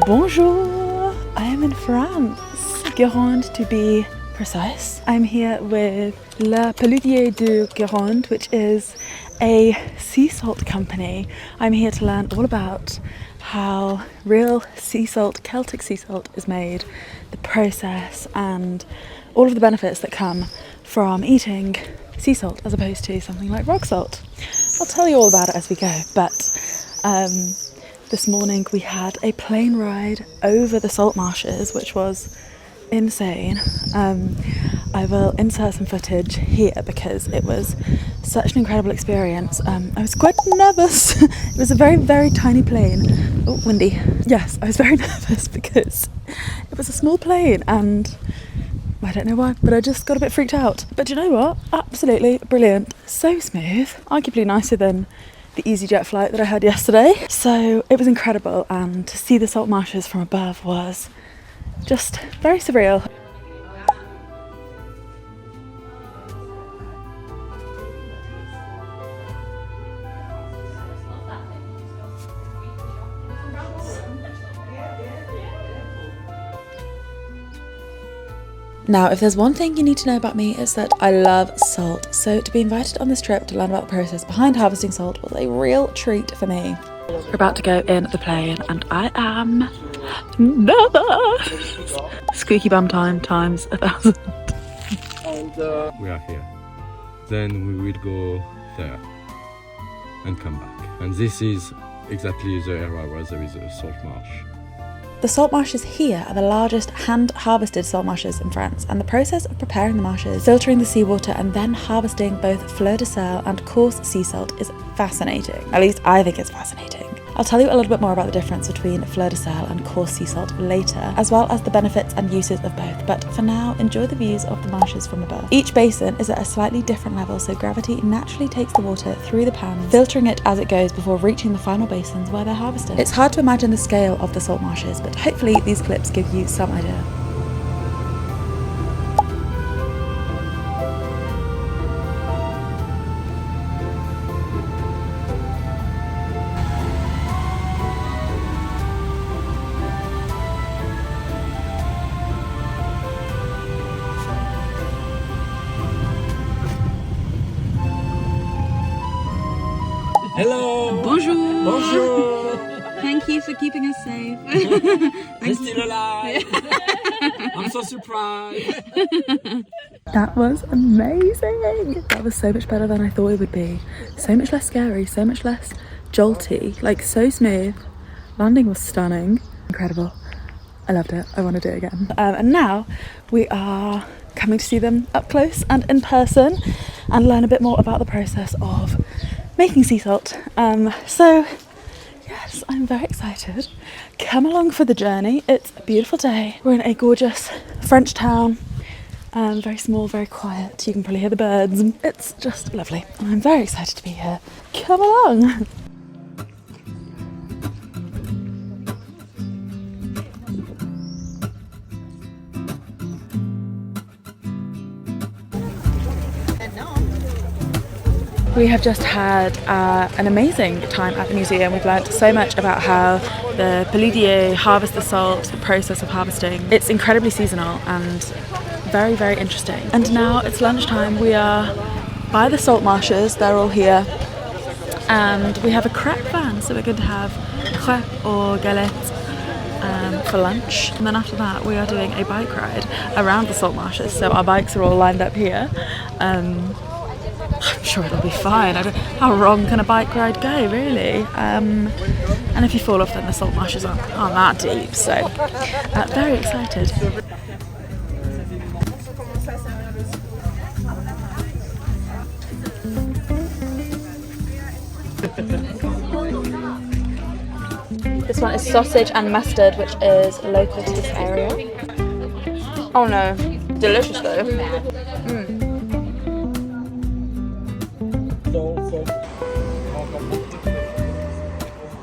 Bonjour! I am in France, Guérande to be precise. I'm here with La Peludier de Guérande, which is a sea salt company. I'm here to learn all about how real sea salt, Celtic sea salt, is made, the process, and all of the benefits that come from eating sea salt as opposed to something like rock salt. I'll tell you all about it as we go, but this morning we had a plane ride over the salt marshes, which was insane. I will insert some footage here because it was such an incredible experience. I was quite nervous. It was a very, very tiny plane. Oh, windy. Yes, I was very nervous because it was a small plane and I don't know why, but I just got a bit freaked out. But you know what? Absolutely brilliant. So smooth. Arguably nicer than the EasyJet flight that I had yesterday. So it was incredible, and to see the salt marshes from above was just very surreal. Now, if there's one thing you need to know about me, it's that I love salt. So to be invited on this trip to learn about the process behind harvesting salt was a real treat for me. We're about to go in the plane and I am nervous. Squeaky bum time times 1,000. We are here. Then we will go there and come back. And this is exactly the area where there is a salt marsh. The salt marshes here are the largest hand-harvested salt marshes in France, and the process of preparing the marshes, filtering the seawater and then harvesting both fleur de sel and coarse sea salt is fascinating. At least I think it's fascinating. I'll tell you a little bit more about the difference between fleur de sel and coarse sea salt later, as well as the benefits and uses of both, but for now, enjoy the views of the marshes from above. Each basin is at a slightly different level, so gravity naturally takes the water through the pans, filtering it as it goes before reaching the final basins where they're harvested. It's hard to imagine the scale of the salt marshes, but hopefully these clips give you some idea. Hello! Bonjour! Bonjour! Thank you for keeping us safe. I'm still alive! I'm so surprised! That was amazing! That was so much better than I thought it would be. So much less scary, so much less jolty, like so smooth. Landing was stunning. Incredible. I loved it. I want to do it again. And now we are coming to see them up close and in person and learn a bit more about the process of making sea salt. So yes, I'm very excited. Come along for the journey. It's a beautiful day. We're in a gorgeous French town. Very small, very quiet. You can probably hear the birds. It's just lovely. And I'm very excited to be here. Come along. We have just had an amazing time at the museum. We've learnt so much about how the Peludier harvest the salt, the process of harvesting. It's incredibly seasonal and very, very interesting. And now it's lunchtime. We are by the salt marshes. They're all here. And we have a crepe van, so we're going to have crepe or galette for lunch. And then after that, we are doing a bike ride around the salt marshes. So our bikes are all lined up here. I'm sure it'll be fine. How wrong can a bike ride go, really? And if you fall off, then the salt marshes aren't that deep. So, very excited. This one is sausage and mustard, which is local to this area. Oh no, delicious though.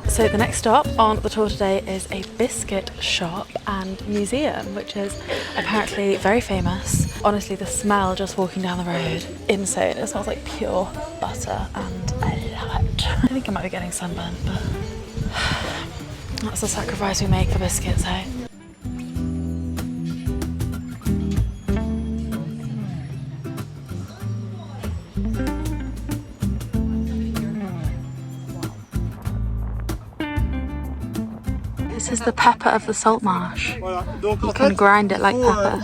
So the next stop on the tour today is a biscuit shop and museum, which is apparently very famous. Honestly, the smell just walking down the road, insane. It smells like pure butter and I love it. I think I might be getting sunburned, but That's the sacrifice we make for biscuits, eh? This is the pepper of the salt marsh. You can grind it like pepper.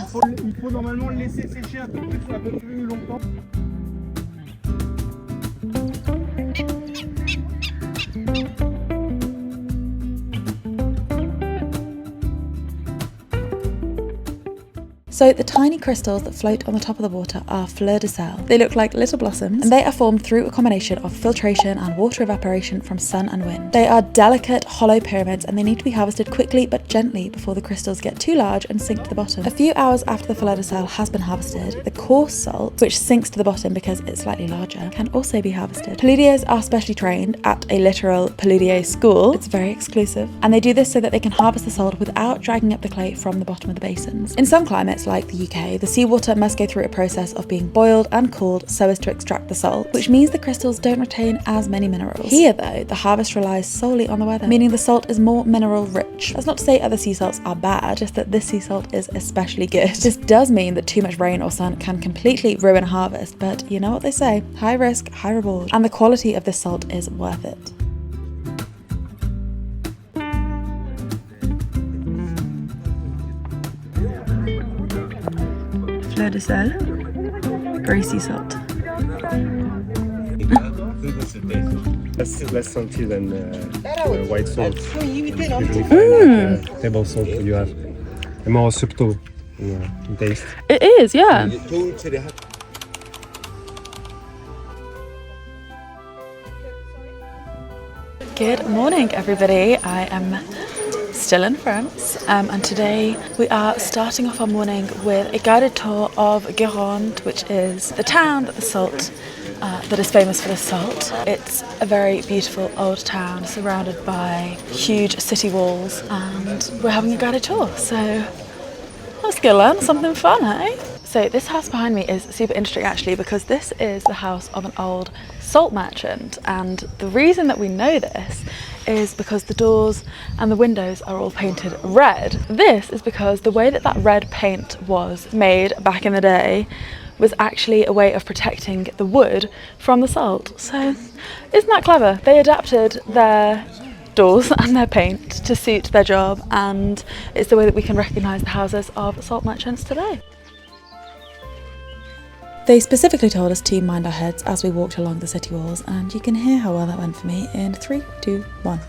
So the tiny crystals that float on the top of the water are fleur de sel. They look like little blossoms, and they are formed through a combination of filtration and water evaporation from sun and wind. They are delicate, hollow pyramids, and they need to be harvested quickly but gently before the crystals get too large and sink to the bottom. A few hours after the fleur de sel has been harvested, the coarse salt, which sinks to the bottom because it's slightly larger, can also be harvested. Paludiers are specially trained at a literal paludier school. It's very exclusive, and they do this so that they can harvest the salt without dragging up the clay from the bottom of the basins. In some climates, like the UK, the seawater must go through a process of being boiled and cooled so as to extract the salt, which means the crystals don't retain as many minerals. Here though, the harvest relies solely on the weather, meaning the salt is more mineral rich. That's not to say other sea salts are bad, just that this sea salt is especially good. This does mean that too much rain or sun can completely ruin a harvest, but you know what they say, high risk, high reward. And the quality of this salt is worth it. Fleur de sel, grey sea salt. Less salty than white salt. Usually table salt you have a more subtle taste. It is, yeah. Good morning, everybody. I am still in France, and today we are starting off our morning with a guided tour of Guérande, which is the town that the salt that is famous for the salt. It's a very beautiful old town surrounded by huge city walls, and we're having a guided tour, so let's go learn something fun, eh? So this house behind me is super interesting actually, because this is the house of an old salt merchant, and the reason that we know this is because the doors and the windows are all painted red. This is because the way that that red paint was made back in the day was actually a way of protecting the wood from the salt. So isn't that clever? They adapted their doors and their paint to suit their job, and it's the way that we can recognise the houses of salt merchants today. They specifically told us to mind our heads as we walked along the city walls, and you can hear how well that went for me in 3, 2, 1.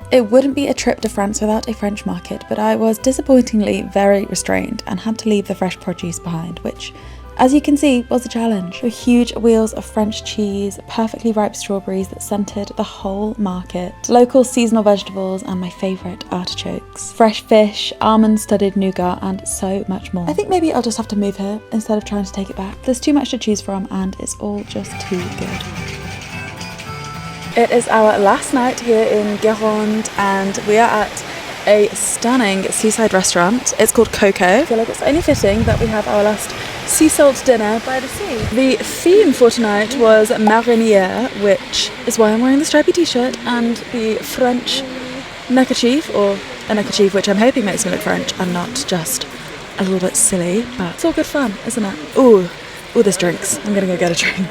It wouldn't be a trip to France without a French market, but I was disappointingly very restrained and had to leave the fresh produce behind, which, as you can see, was a challenge. There were huge wheels of French cheese, perfectly ripe strawberries that scented the whole market, local seasonal vegetables, and my favourite, artichokes, fresh fish, almond-studded nougat, and so much more. I think maybe I'll just have to move here instead of trying to take it back. There's too much to choose from, and it's all just too good. It is our last night here in Guérande, and we are at a stunning seaside restaurant. It's called Coco. I feel like it's only fitting that we have our last sea salt dinner by the sea. The theme for tonight was marinière, which is why I'm wearing the stripy t-shirt and the French neckerchief, or a neckerchief which I'm hoping makes me look French and not just a little bit silly, but it's all good fun, isn't it? Ooh, there's drinks. I'm gonna go get a drink.